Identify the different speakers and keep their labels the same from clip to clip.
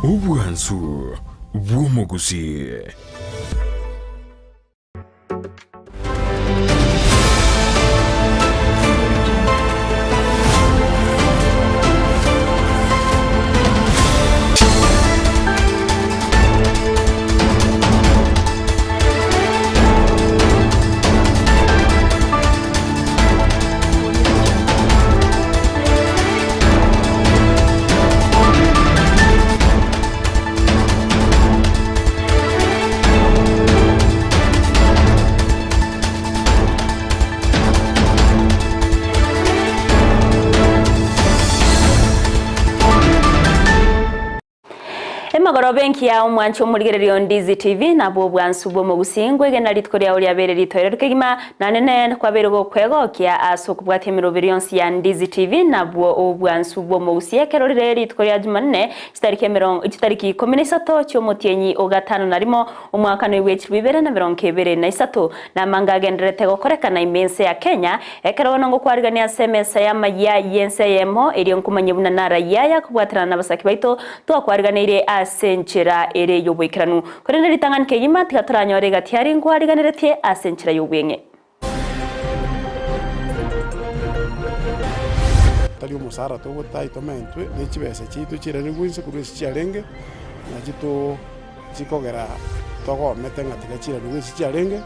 Speaker 1: Ubwansu bw'omugusi.
Speaker 2: Magoro benki ya umwancho murigererio Ndizi TV na bwansu bwo mu Gusii gena litkoria uri abere litorero kegima na nene kwa berego kwego kia aso kubwatemiro virionsi ya Ndizi TV na bwansu bwo mu Gusii kerorire litkoria jumanne itariki 13 cyo mutienyi ogatano narimo umwaka no w'ibere na 2023 na manga genderete gokorekana imense ya Kenya ekerabona ngo kwarigania semesa ya Amayia Ensa Eyemo eri nkumanye buna nara yaya kubwaterana nabasaki baito to kwariganire asenchera ere yobwikiranu korene ritangan kegima tigatoranyore gatiari ngwariganeretie asenchera yobwenge
Speaker 3: tali umusara to gotai to mentwe nechibese chitu chirani gwinse kurwesi chiarenge na chito chikogera togo metenga tigachira gwinse chiarenge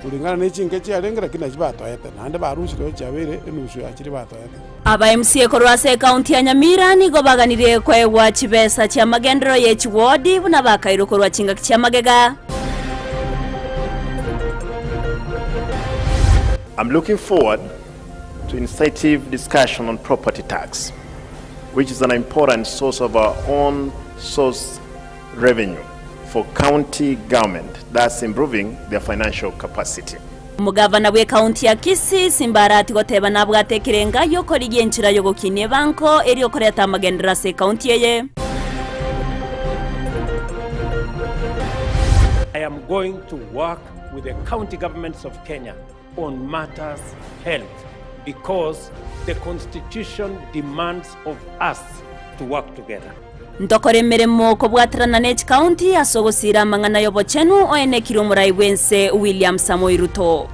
Speaker 3: kulingana n'echinge chiarenge lakini achibatoete nande barushiro chabere enushu achiri batoete
Speaker 2: aba MCA korwase county ya Nyamira nigo baganire kwegwa chibesa cha magendero ye chiwodi buna bakairo korwa chinga cha magega.
Speaker 4: I'm looking forward to incisive discussion on property tax, which is an important source of our own source revenue for county government, thus improving their financial capacity.
Speaker 2: Mugavana we county ya Kisii simbarati goteba nabwatekerenga yokora igenchira yo gukine banko eri yokoreta magendera se county yeye.
Speaker 5: I am going to work with the county governments of Kenya on matters health because the constitution demands of us to work together.
Speaker 2: Ndokore meremo ko bwaterana n'ech county asogosira mangana yobochenu oene kirumurai wense William Samoei Ruto.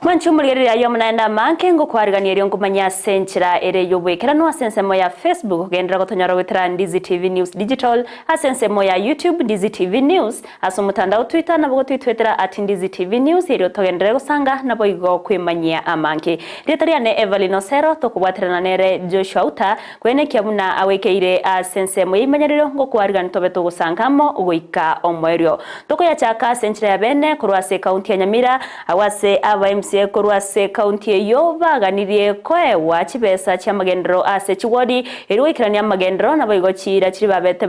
Speaker 2: Mwanchu murigerera yo munanda manke ngo kwariganira ngo manya senchira ere yobwekera no asensemo ya Facebook gendera gotonyara wetera Ndizi TV News Digital asensemo ya YouTube Ndizi TV News asomutandao Twitter nabo twitwetera @Ndizi TV News ero togendera gusanga nabo igo kwemanyia amanke retariane Everline Osero tokubwaterana nere Joshua Auta kwene kyabuna awekeire asensemo yimanyariro ngo kwarigan tobeto gusangamo ugoika omwerio toko ya chaka senchira ya bene kurwase county ya Nyamira awase aba MCA korwase county yo baganirie kwewa chibesa cha magendero ase chiwodi eriwikirania magendero naboigo chira chiri babete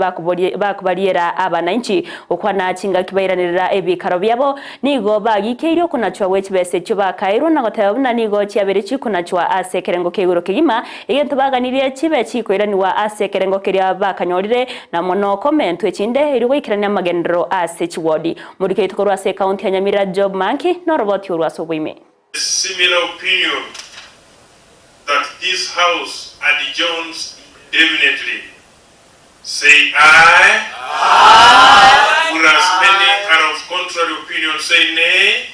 Speaker 2: bakubariera abananchi ukwana chinga kibairanira ebikaro byabo nigo bagikeiro kunachwa wechibese cyo bakairo nagotebuna nigo cyabere chikunachwa ase kerengo keguro kigima igento baganirie chibe chikoiraniwa ase kerengo keria bakanyorire na mono comment wechinde eriwikirania magendero ase chiwodi muri keito korwase county ya Nyamira job manki no robot urwaso bwime.
Speaker 6: Similar opinion that this house adjourns definitely. Say aye. Aye. Whereas many are of contrary opinion say nay.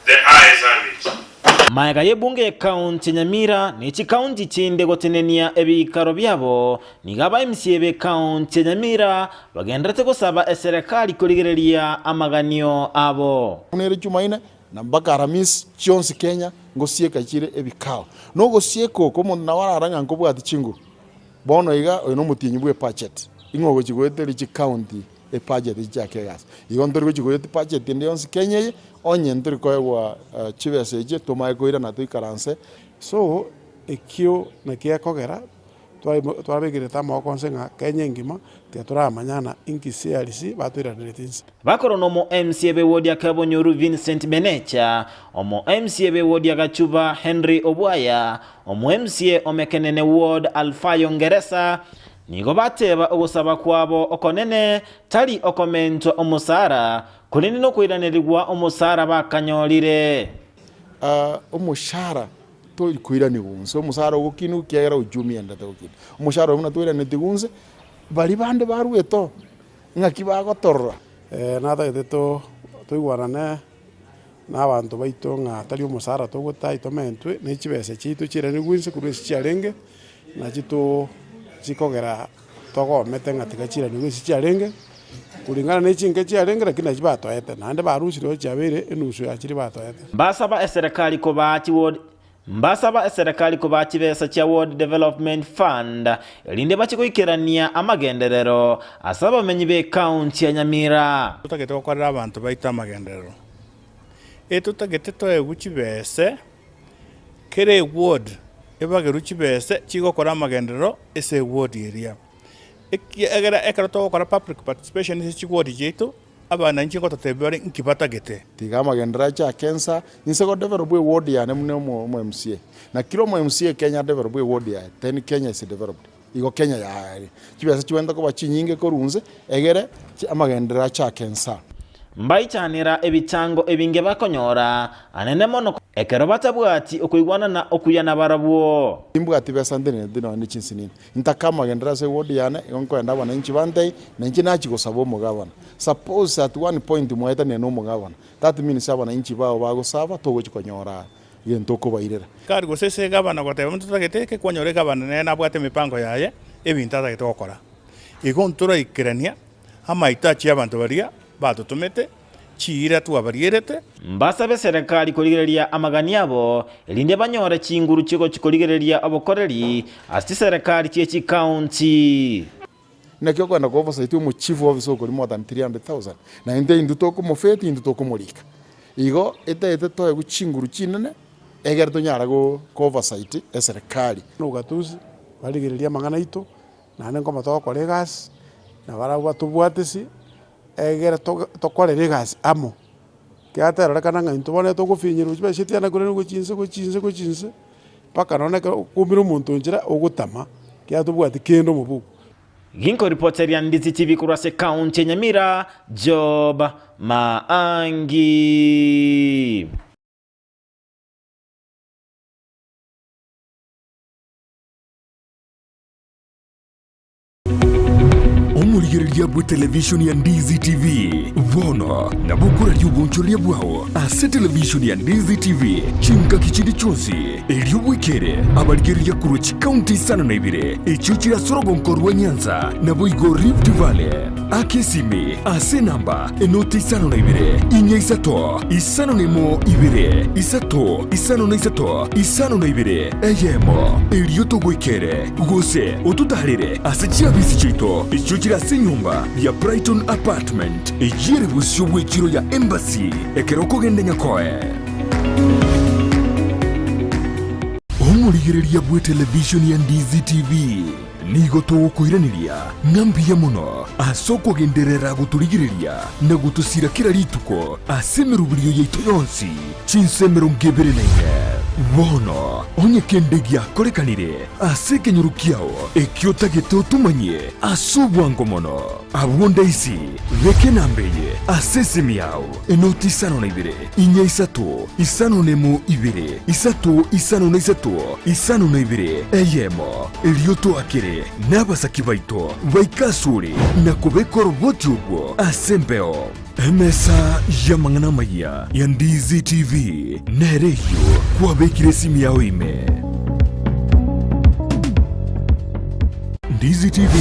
Speaker 6: The ayes have it.
Speaker 7: Maega yebunge county Nyamira ni county chinde gotenenia ebikaro byabo nigaba MCA be county Nyamira bagenderete gusaba serikali kurigereria amaganio abo.
Speaker 3: Kunere Jumaine na mpaka Aramis chionsi Kenya ngosie kachire ebikao no gosieko komo na wararanga ngobwa tichingu bono iga ono mutinyi bwe budget ingogo chigwete ri county e budget chake gas igo ndori chigwete budget ndionsi Kenya ye onye ndori kwa chibese je tomaye koira na tuikaranse so ekio na kia kogera twabegire tamo konsenga Kenya ngima turamanyana Kisii alisi batwiraniritinse
Speaker 7: bakoro no mo MCA be wodi akabonyoru Vincent Benecha omo MCA be wodi agachuba Henry Obwaya omo MCA omekenene ward Alfayo Ngeresa nigo bateba ogusaba kwabo okonene tali okomento omusara kulini no kwiranirwa omusara bakanyorire
Speaker 3: umushara to kuira ni gunse umushara ukinu kiera ujumi enda to ukinu umushara umuna tuira ni tigunse bari bande barueto ngaki bagotorra
Speaker 8: nada eto tuigwarane n'abantu baito ng'atari omusara togutaita mentwe n'echibese chitu chire ni gwinse kurwesi chiarenge na chitu chikogera togomete ng'atika chire ni gwinse chiarenge kulingana n'echinke chiarenge lakini achibatoete nande barusire chiabere enusu yachiri batoete
Speaker 7: mbasaba eserikali ko bachibesa cha World Development Fund elinde bachikoikerania amagenderero asaba menyi be county ya Nyamira
Speaker 9: tutagete gukora abantu baita amagenderero tutagete toe guchibese kere ward ebageru chibese chigokora amagenderero ese ward area ekara to gukora public participation ese chigward jeto abana nchi ngotatebere nkipatagete
Speaker 3: tiga amagendera cha Ensa nise go develop ward ya ne mo MCA na kilo mo MCA Kenya develop ward ya then Kenya is developed igo Kenya ya chibese chiwenda ko bachinyinge ko runze egere amagendera cha Ensa
Speaker 7: mbaichanira ebichango ebinge bakonyora anene mono ekero batabwati okuigwana na okuyana barabwo
Speaker 3: imbwati besa ndene dino ni chinsinini ntakama gendera se wodi yana nko enda bana inchi bande na inchi nachi go sabo mugabana suppose at one point mweta ne no mugabana that means abana inchi bao bago saba togo chikonyora yento ko bairera
Speaker 9: kari go sese gabana gote muntu tagete ke kwanyore gabana ne nabwate mipango yaye ebinta tagete gukora igo ntura ikirania amaitachi abantu baria batutumete chira tuabarierete
Speaker 7: mbasabe serikali koligereria amagani abo elinde banyore chinguru chiko chikoligereria abokoreri asti serikali chechi county
Speaker 3: nakyo kwenda ko oversight mu chief office ko more than 300,000 na inde induto ko mofeti induto ko mulika igo ete to guchinguru chinene egerto nyara go oversight serikali
Speaker 8: nugatuzi baligereria amagana ito na nengo matoko kolegas na baragwa tubwatesi egera tokorere gas amo kiatera kana ng'aintu bone togufinyira uchibe shitiana kure guchinse paka none kumbira umuntu njira ogutama kiatubwati kendo mubuku
Speaker 7: ginko reporter ya Ndizi TV kurase county Nyamira Job Maangi.
Speaker 1: Omurigereria bwe television ya Ndizi TV vono na bukura ry'ubunchoria bwao ase television ya Ndizi TV chinka kichindi chonsi eriobwekere abarigereria kurochi county sana na ibire echo chira sorogo nkorwa Nyanza na boigo Rift Valley akesime ase namba enoti sana na ibire inya isato isano nemo ibire isato isano na isato isano na ibire Eyemo erioto gwekere gose otutarire ase chiabisi chito echo chira senyumba ya Brighton Apartment ejire busyo bwekiro ya Embassy ekeroko gende nyakoe omurigereria bwe television ya Ndizi TV nigo tugukuiraniria ngambia muno asoko genderera guturigireria na gutusira kira rituko asemerubirio yaitu yonsi chinsemero ngebere naine vono onye kendegia korekanire aseke nyurukiao ekiotagete otumanye asubwango mono abunda isi reke nambeye asesemi yao enoti isano na ibire inya isato isano nemo ibire isato isano na isato isano na ibire Eyemo erioto akire n'abasaki baito baikasuri na kubekora ubwoti ubwo asembeo emesa yamangana Amayia ya Ndizi TV nereyo kuwabekire simu yao ime Ndizi TV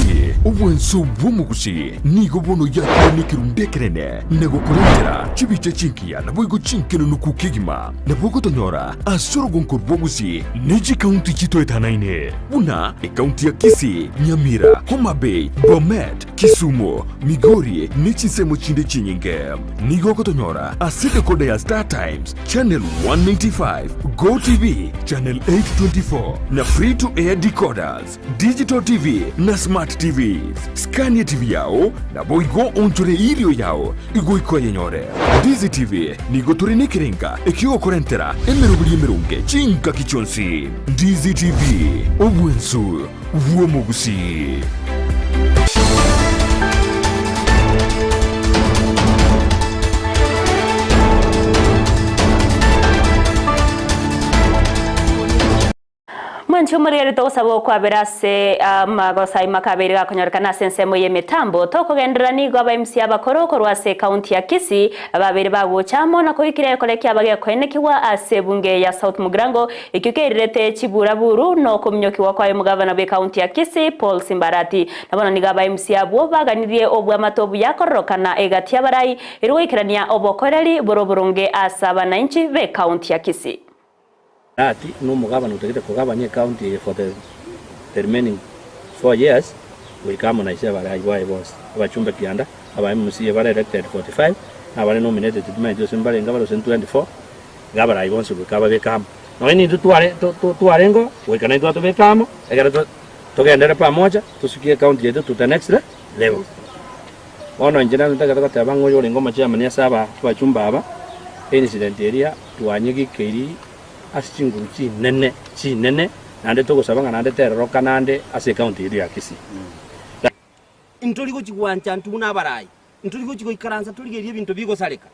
Speaker 1: ubwenso bw'umugusi nigo bono yakirundekerene nego kurendera chibiche chinkia na boigo chinkeno nukukigima na bogo tonyora asorogo nkorbogusi neji county chito etanaine una county ya Kisii, Nyamira, Homa Bay, Bomet, Kisumu, Migori nechi semo chinde chinyinge nigo kotonyora asite kode ya Star Times channel 195 Go TV channel 824 na free to air decoders digital TV na smart TVs Scania TV yao na boigo onchore irio yao igoiko yenyore Ndizi TV nigo turine kirenga ekigo korentera emerubiri emerunge chinka kichonsi Ndizi TV obwensu vuomogusi.
Speaker 2: Mwancho murere to sabo kwa berase magosai makabiri gakonyorkana sensemo ye mitambo tokogendera nigo abaMC abakoroko rwase county ya Kisii babiri baguchamo na kuikire koleki abage kwenekiwa ase bunge ya South Mugrango ikikerete chiburaburu no kumnyokiwa kwa mugavana be county ya Kisii Paul Simbarati nabona niga abaMC abo baganirie obwa matobu yakorokana egatia barai irwikirania obokoreri boroburunge asaba na inchi be county ya Kisii.
Speaker 10: Ati no mugavana utegete kugabanya county for the remaining 4 years we come na iseba barai boss abachumba kianda aba MC bare elected 45 abare nominated to me Jose Mbale ngabalo 24 gabarai bonse bukaba bekamo no ni tuarengo we kana ito bekamo egera tugendere pamoja tusikie county yetu to the next level ono injina nataka tabango yole ngoma chairman ya saba twachumba aba incident area tuanyigi kiri asinguru chi nene nande toko sabanga nande terroka nande ase county area Kisii
Speaker 11: intoliko chigwanja ntuna barai intoliko chigo ikaranza tuligerie bintu bigo saleka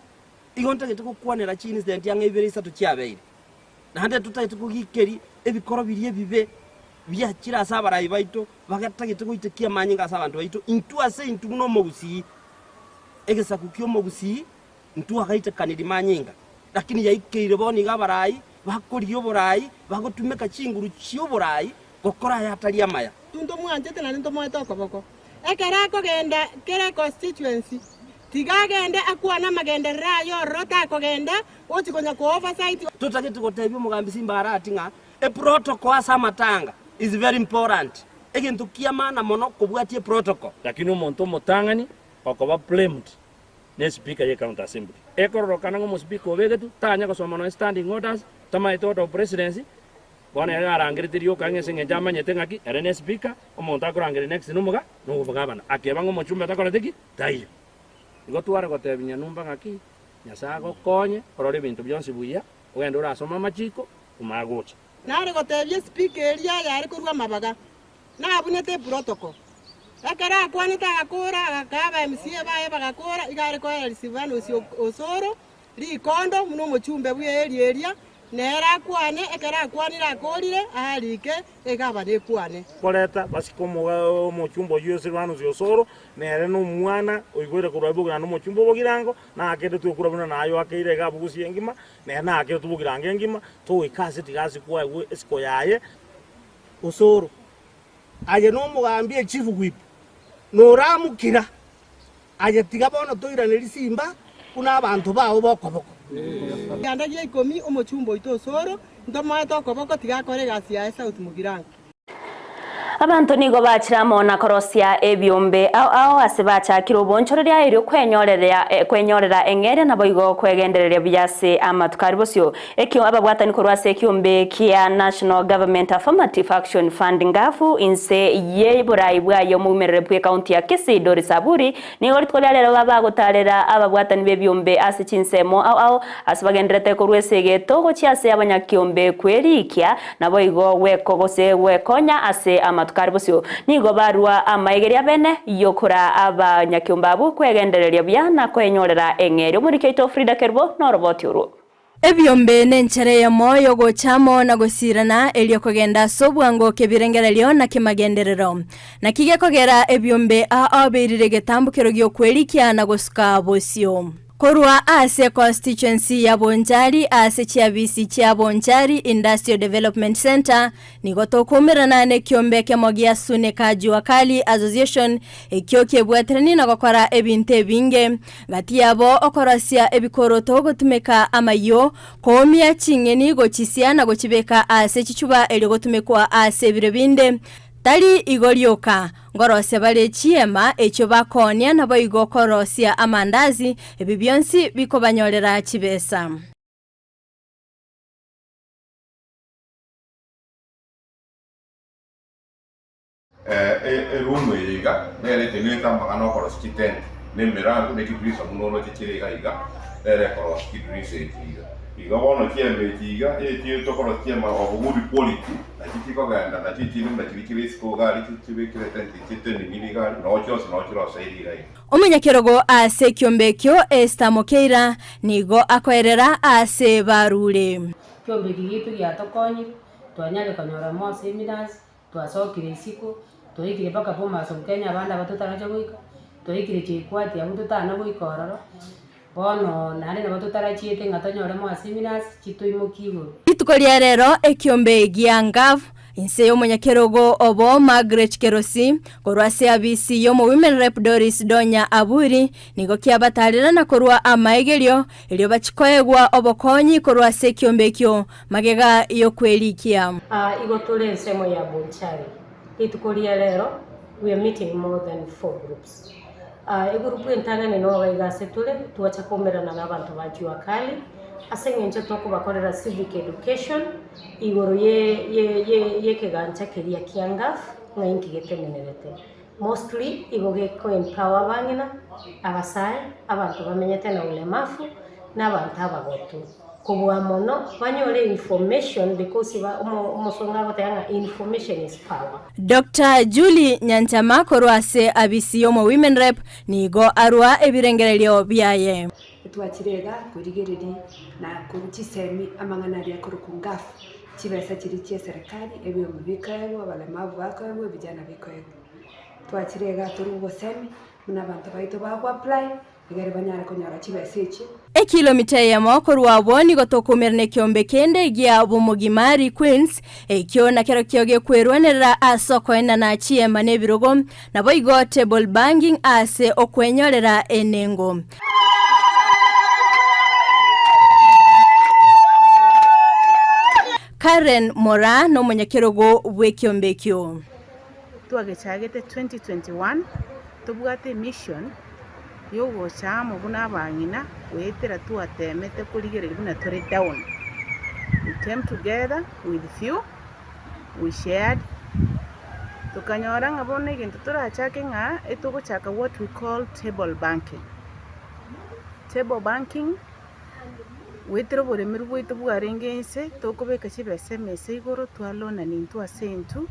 Speaker 11: igonta getako kwanera chi incident yange ibere satu chiabeire nande tutayite kugikeri ebikoro birie bibe bya kira sabarai baito bagatagite kuitekia manyinga sabantu baito intu ase intu no mogusii egesa kukyo mogusii intu akaite kanidi manyinga lakini yaikeire boni gabarai bakoriyo borai bagotumeka chinguru chiyo borai gokora yatari amaya
Speaker 12: tundo mwanjete na ndo mweto koboko ekera kogenda kere constituency tigagende akwana magenderera yo rota kogenda ochikonya ko oversight
Speaker 11: tutagete gotebyo mugambi Simbara atinga a protocol asa matanga is very important egintu kiamana mono kubwatie protocol
Speaker 10: lakini umuntu mutangani okoba blamed ne speaker ye county assembly ekororokana ngo speaker obegetu tanya gosoma no standing orders tama itoto presidency bona ya arangiritirio kangese ngenjama nyete ngaki ere speaker omuntu akorangire next numuga no gavana akeba ngo mochumba takoreteki tayo igo tware gotebinya numba ngaki nyasago konye orore bintu byonse buya ugenda urasoma machiko umagucha
Speaker 12: nare gotebye speaker eria yari kurwa mabaga nabunete protocol akara kwanita akora akaba MC baye bagakora igare ko elisivano Osero rikondo muno mochumbe bwe eria nera kwane ekara kwanira korire alike egaba ne kwane
Speaker 9: koleta basikomo mochumbo yose bano Osero nere no mwana oigwere kurabugana no mochumbo bogirango na akende tukurabuna nayo akeire gaba Gusii engima na akende tubugirange engima to ikase tigasi kwa esiko yaye Osero aje no mugambie chief whip no ramukira aje tigabono toiraneri Simba kuna abantu bawo bokoboko
Speaker 12: ganda ye komi omochumbo ito Osero ndomo tokoboko tigakore gasi ya South Mugiranga
Speaker 2: abantu nigo bachiramo na korosia ebyombe ao asebacha kirobonchorera ero kwenyorera engere na boigo kwegenderera byase amatukari bosyo ekyo ababwatani korwase ekyombe kia National Government Affirmative Action Fund ngafu inse ye borai bwayo mumerere pwe county ya Kisii Dori Saburi nigo litkolera baba gotarera ababwatani bebyombe ase chinsemo ao asebagenderete korwese geto gochiase abanyakyombe kwerikia na boigo wekogose wekonya ase tukaribusyo nigo barua amayegeria bene yokura abanyakyombabu kwegendereria bya na kwenyorera engeri muri keito Frida Kerbo no roboti uru
Speaker 13: ebyombe nenchere ya moyo gochamo na gosirana elio kogenda sobwango kebirengerelio na kimagenderero na kige kogera ebyombe aberire getambukero gyo kwelikia na gosuka bosyo korwa ase constituency ya Bonjari ase chiabisi chia Bonjari Industrial Development Center nigoto kumirana ne kyombe kemogia sune kajua kali association ekyo kebwatrani na gokora ebinte binge gati yabo okorosia ebikoro togotumeka amayo komia chingeni gochisia na gochibeka ase chichuba eligotumekwa ase birebinde tali igorioka ngorose bale chiema echo bakonia na boigo korosia amandazi ebibyonsi biko banyorera chibesa
Speaker 14: rumu iriga nere teneta magano koroski ten nemera nekipisa muno chiriga iga ere koroski drise iga iga bono kiembe iga etio tokoroski ma of good quality na kitiko ganda na titino na tikirisko gari tibekire tentite ni niga no chose iriga
Speaker 13: omunyakerogo ase kyombekyo Esther Mokeira nigo akoerera ase barure
Speaker 15: kyombe gigitu gyatokonyi twanyale kanyora mo seminars twasokire isiko toikire paka poma so Kenya banda batutaraje gwika toikire chikwati abuto tana gwikororo bono nari na batutarachiete ngatanyore mo seminars chituimukigo
Speaker 13: itukoria rero ekiombe giangav inse yo munyakerogo obo Margaret Kerosi korwase abisi yo mu women rep Doris Donya Aburi nigo kiabatarira na korwa amaigerio elio bachikoegwa obokonyi korwase kiombe kyo magega yo kwelikia
Speaker 16: igo tole nsemo ya bonchari itukoria rero we are meeting more than 4 groups egrupu entangane no baigase tule tuacha komerana n'abantu bajua kali asengenje toko bakorera civic education igoro ye kegancha keria kiangaf ngainki getenenerete mostly igoge ko empower bangina abasai abantu bamenyete na ulemafu n'abantu abagotu kubwa mono banyole information because umusonga gotanga information is power.
Speaker 13: Dr. Julie Nyantama korwase abisi yo mu women rep nigo arwa ebirengerelyo byaye
Speaker 17: twakirega kurigereri na kurutisemi amangana ya kurukungafu kibesa kiri cye serikali ebyo mubikayo abalemavu bakayo bijana bikayo twakirega turubosemi n'abantu baito bagwa apply igari banyara konyara kibesa iki
Speaker 13: kilomita ya moko rwaboni gotokomerne kiombe kende gia bumugimari Queens ekyo nakero kyoge kwerwanera asoko ena na chiema nebirogo nabo igo table banking ase okwenyorera enengo Karen Mora no munyakerogo bwekyombekyo
Speaker 18: twagechagete 2021 tubwate mission yogo chamo buna bangina wetera tuatemete kuligerera buna tore down. We came together with few, we shared tukanyora ngabone ikintu turachake nga etugochaka what we call table banking. Table banking wetero bore mirwo itubwarengense tokobeka chibese mese igoro twalona nintu asentu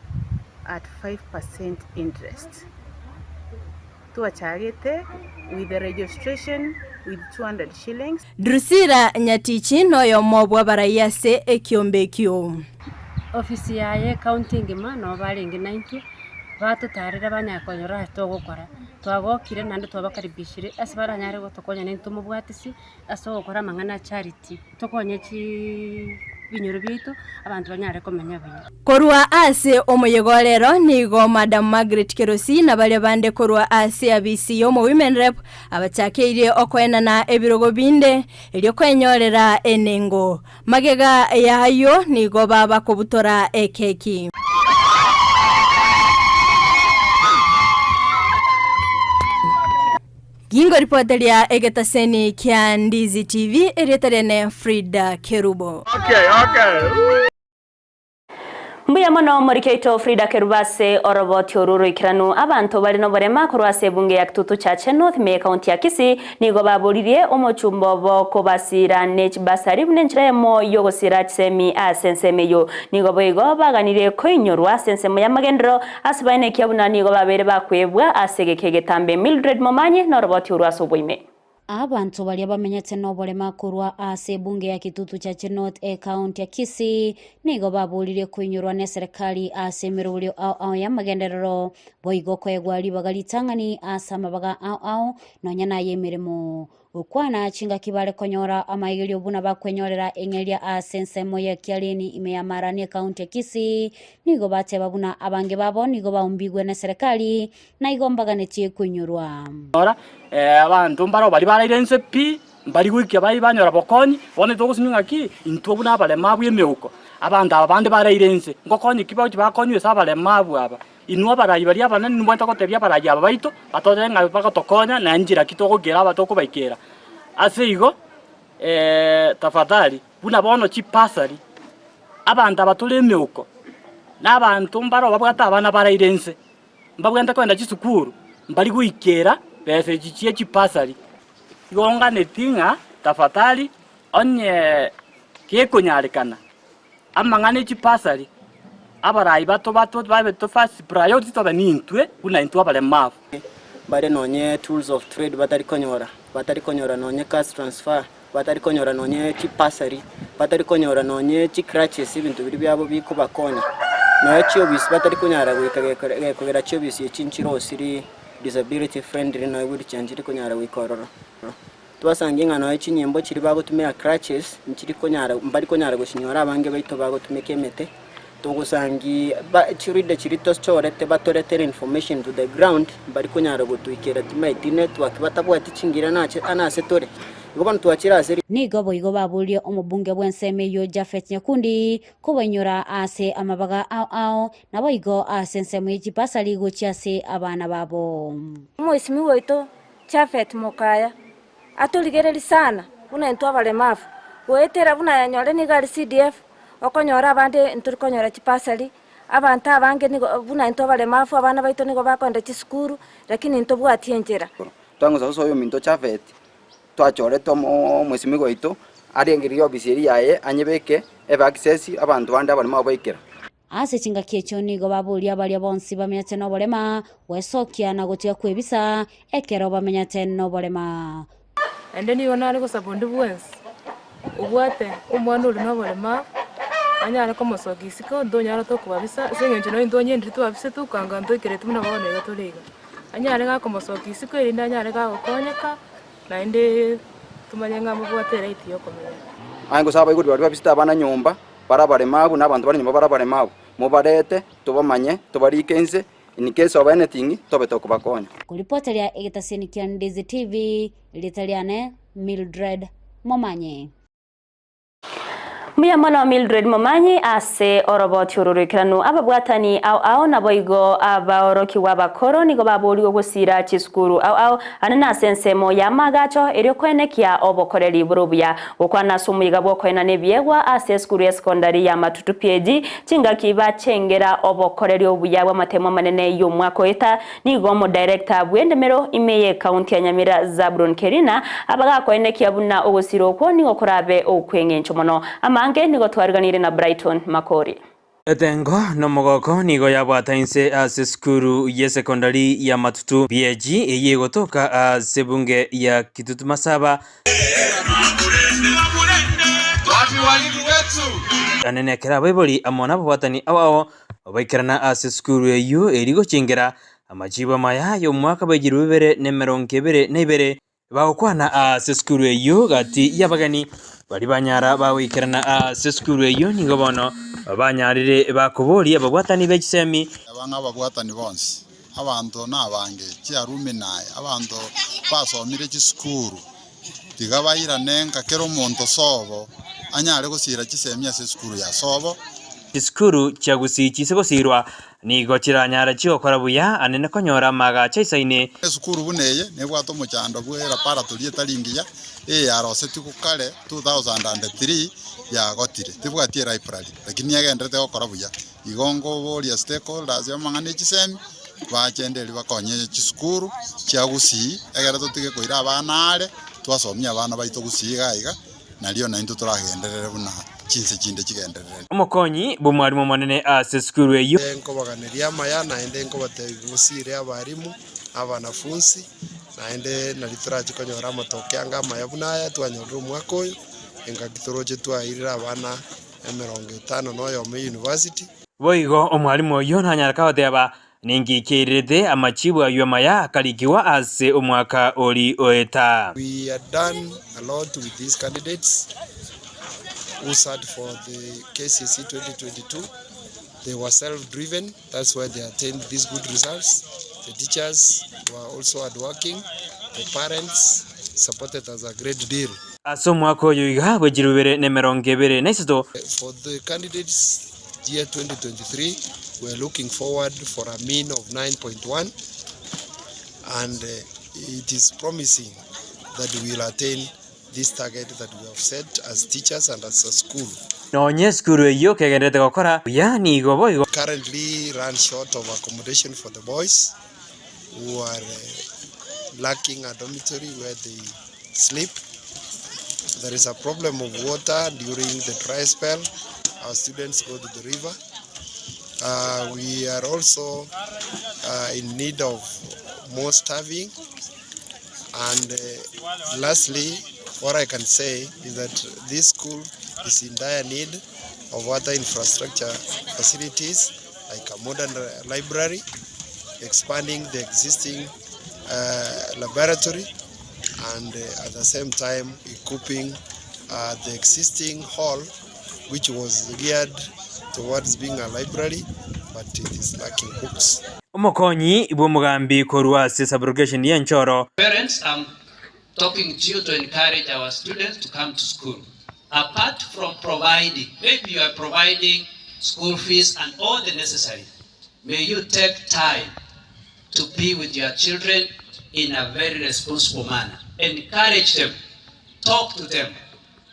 Speaker 18: at 5% interest. Tuachagete with the registration with 200 shillings.
Speaker 13: Drusira Nyatichi noyo mobwa barayase ekyombekyo.
Speaker 19: Ofisi yaye counting ma no baringi 90 batutarira banyakonyora togokora twagokire nande twabakaribishire asibara nyare gotokonya n'intu mubwatisi asogokora mangana charity tokonye ki binyoro bito abantu banyare komenya bya
Speaker 13: korwa ase omuyegolero nigo Madam Margaret Kerosi na bale bande korwa ase abisi yo mu women rep abachakeire okwena na ebirogo binde elyo kwenyorera enengo magega yayo nigo baba kobutora ekeki Gingo ripotelia egetaseni kia Ndizi TV eretarene Frida Kerubo.
Speaker 2: Okay. Mbuya mono morikeito Frida Kerubase oroboti oruru ikiranu abantu bari no borema kurwase bunge ya kitutu cha North me county ya Kisii nigo baburirie omochumbo bo kobasira nech basari bunenchiremo yogosira tsemi asensemeyo nigo boigo baganire koinyorwa sensemo ya magendro asbaine kyabuna nigo babere bakwebwa asegekege tambe Mildred Momanye no roboti urwaso boime
Speaker 20: Abantu bali bamenyetse no borema kurwa ase bunge ya kitutu cha North county ya Kisii nigo babulire kuinyurwa ne serikali ase mirulio au ya magenderero boigo kwegwali bagalitangani asama baga au no nyana yemirimo ukwana chinga kibale konyora amaigilio buna bakwenyorera engelia asensemo ya kialini imeyamara ne county ya Kisii nigo bate babuna abange babo nigo baumbigwe na serikali na igombaganetiye kuinyurwa
Speaker 10: abantu mbaro bali barairense pi mbali wikia bali banyora bokonyi bone togusinyunga ki into buna balema bwemeuko abantu abande barairense ngokonyi kibaho bakonywe sabalema aba inwa barayi bali abana nimwenta kotebya barayi aba baito batorenga bakotokonya na njira kitogogera batokubaikera asigo tafadhali buna bono chipasari abantu abatolemeuko n'abantu mbaro babwata abana barairense mbabwenda kwenda chisukuru mbali kuikera pese chichie chipasari yonga netinga tafadhali onye kiekonyalikana amangane chipasari abarayi bato babe to first priority to banintwe kuna intwa bale mafu
Speaker 21: bare nonye tools of trade batari konyora nonye cash transfer batari konyora nonye chipasari batari konyora nonye chikrachis ibintu biri byabo biko bakonya no echo bis batari konyara kugera cyo bisi chinchiro siri disability friendly no iburi chanjiri konyara wikororo twasangiye ngano echinyembo chiri bagotumira crutches nchiri konyara mbari konyara gushinyora abange baito bagotumike mete togusangi chiride chirito chorete batoretera information to the ground mbari konyara gutwikera timaiti network batabwati chingira nache anase tore igobana twachira aseri
Speaker 20: nigo boigo babulie omubunge bwenseme yo Jafet Nyakundi kubanyura ase amabaga ao na boigo asensemo y'ipasali gochiase abana babo
Speaker 22: Mwisimi wetu Jafet Mokaya atuligereri sana buna ntwa balemafu wetera buna yanyore ni gali CDF okonyora abande nturi konyora chipasali abantu abange ni buna ntwa balemafu abana baito nigo bakonda chiskuru lakini ntobwati enjera
Speaker 23: twango zaso yo minto Jafet twachore tomo mwisimi wetu arengeri obiseri yaye anyebeke eba access abantu bande abalema baikera
Speaker 20: ase chinga kecho nigo babulia balia bonsi bamenyate no bolema wesokia na gotia kwebisa ekero bamenyate no bolema
Speaker 24: ende niyo nari gusabondi bwens ubwate umwana uri no bolema anyara ko mosogisiko ndonyara to kubabisa sengenje no ndonye ndi to babise tukanga ndokere tumuna babone gatoliga anyara ga ko mosogisiko iri ndanyara ga gukonyeka na ende tumanyenga mubwatera itiyo komenya
Speaker 23: ango saba iguri bari babisita abana nyumba barabaremabu n'abantu bari nyuma barabaremabu mubarete tubamanye tubarikenze in case of anything tobe tokubakonya
Speaker 20: kulipotelea egitaseni kia Ndizi TV litaliane Mildred Momanye
Speaker 2: Muyamana wa Mildred Momanyi ase oroboti ururikiranu ababwatani au na boigo abaoroki wabakoro nigo baburigo gusira chiskuru au anana sensemo ya magacho eri kwenekia obokoreri burubuya ukwana sumuyiga bwokwena nebyegwa ase skuru ya secondary ya Matutu PG chinga kiba chengera obokoreri obuya bwa matemo manene yo mwako eta nigo mo director bwendemero imeye county ya Nyamira Zabron Kerina abaga kwenekia buna ogusiro ko nigo korabe okwengencho mono ange nigo twariganire na Brighton Makori
Speaker 25: Etengo no mogoko nigo yabwatainse ase skuru ya secondary ya Matutu PG yego toka sebunge ya Kitutu Masaba anenekera baiboli amona bwatani awo baikirana ase skuru eyo erigo chingera amajiba maya yo mwaka bagiru bibere nemeronkebere nebere bakwana ase skuru eyo gati yabagani bari banyara bawikirana ase skuru eyo nigo bono banyarire bakubori abagwatani begisemi
Speaker 3: abanga bagwatani bonse abantu nabange kiarume naye abantu basomire chiskuru tigabayira nenka kero umuntu sobo anyare gusira kisemi ase skuru ya sobo
Speaker 25: Iskuru cha Gusii kisegosirwa nigo kiranyara cyokora buya anene konyora maga chaisaine
Speaker 3: skuru buneye nebwato mucyando bwera para tulie talingiya yarose tukukale 2003 ya gotire tibwatie library lakini yagendete gukora buya igongo boria stakeholders yamangane kisemi bachenderi bakonye chiskuru cha Gusii egera tutige koira abanare twasomya abana baito Gusii gaiga nalio na into turagenderere buna chinse chinde kigenderere
Speaker 25: umukonyi bumwarimu manene ase skuru eyo
Speaker 8: enko baganiria maya na ende enko bategusire abarimu abanafunzi na ende nalitura chikonyora motoke anga maya bunaya twanyora umwaka uyu enga kitoroje twairira abana 50 noyo mu university
Speaker 25: boigo omwarimu oyo ntanyaraka bateba ningikiride amachibu ayo maya kalikiwa ase umwaka oli oeta.
Speaker 8: We had done a lot with these candidates who sat for the KCSE 2022. They were self-driven, that's why they attained these good results. The teachers were also hardworking. The parents supported us a great deal.
Speaker 25: Aso mwaka oyo iga bwejirubere nemerongebere naisido.
Speaker 8: For the candidates year 2023, we're looking forward for a mean of 9.1, and it is promising that we will attain this target that we have set as teachers and as a school.
Speaker 25: Nonye skuru eyo kegendete gukora yani igobo
Speaker 8: currently run short of accommodation for the boys who are lacking a dormitory where they sleep. There is a problem of water during the dry spell. Our students go to the river. We are also in need of more staffing, and lastly,
Speaker 1: what I can say is that this school is in dire need of other infrastructure facilities like a modern library, expanding the existing laboratory, and at the same time equipping the existing hall, which was geared towards being a library, but it is lacking books.
Speaker 25: Omokonyi ibo mugambi korwa subrogation ya Nchoro.
Speaker 4: Parents, I'm talking to you to encourage our students to come to school. Apart from providing, maybe you are providing school fees and all the necessary, may you take time to be with your children in a very responsible manner. Encourage them, talk to them,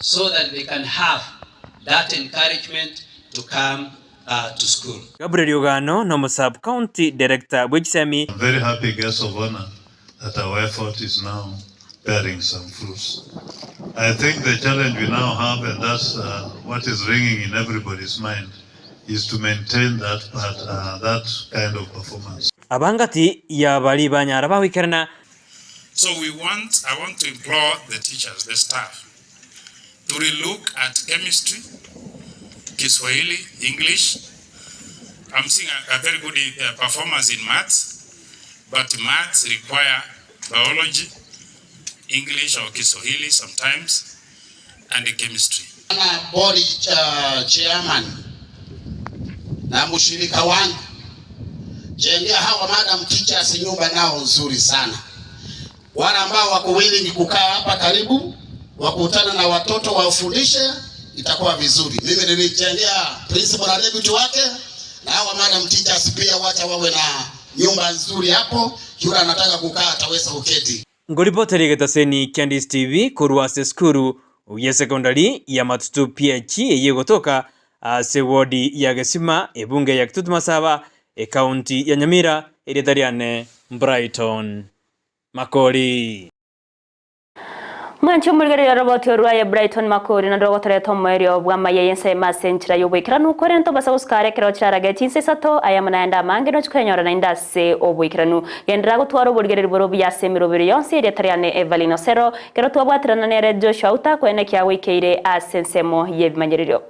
Speaker 4: so that they can have that encouragement to come to school.
Speaker 25: Gabriel Yogano, no sub-county director, Bujsemi.
Speaker 5: I'm very happy, guest of honor, that our effort is now bearing some fruits. I think the challenge we now have, and that's what is ringing in everybody's mind, is to maintain that part, that kind of performance.
Speaker 25: Abangati ya bali banyara bawikerna.
Speaker 6: So I want to implore the teachers, the staff, to relook at chemistry, Kiswahili, English. I'm seeing a very good performance in maths, but maths require biology, English or Kiswahili sometimes, and the chemistry.
Speaker 7: Body chairman na mshirika wangu, jengea hawa madam teachers nyumba nao nzuri sana. Wale ambao wako willing kukaa hapa karibu, wakutana na watoto wafundishe, itakuwa vizuri. Mimi nilijengea principal na deputy wake, na hawa madam teachers pia wacha wawe na nyumba nzuri hapo, yule anataka kukaa ataweza kuketi.
Speaker 25: Ngoripoteri getaseni Candice TV kurwa skuru ya sekondari ya Matutu PH yegotoka ase wodi ya Gesima ebunge ya Kitutu Masaba county ya Nyamira eretariane Brighton Makori.
Speaker 2: Mwancho mulgari roboti orwa ya Brighton Makori na dogotore tomoerio bwamaye yense masenchira yobwikira nukorento basa uskare kero charage chinse sato ayamanaenda mangeno chukanyora na indase obwikiranu gendra gutwaro bulgari borobu ya semirobiri yonse eretariane Everline Osero kero twabwatirana ne Auta kwene kya wikeire asensemo yebimanyiriro.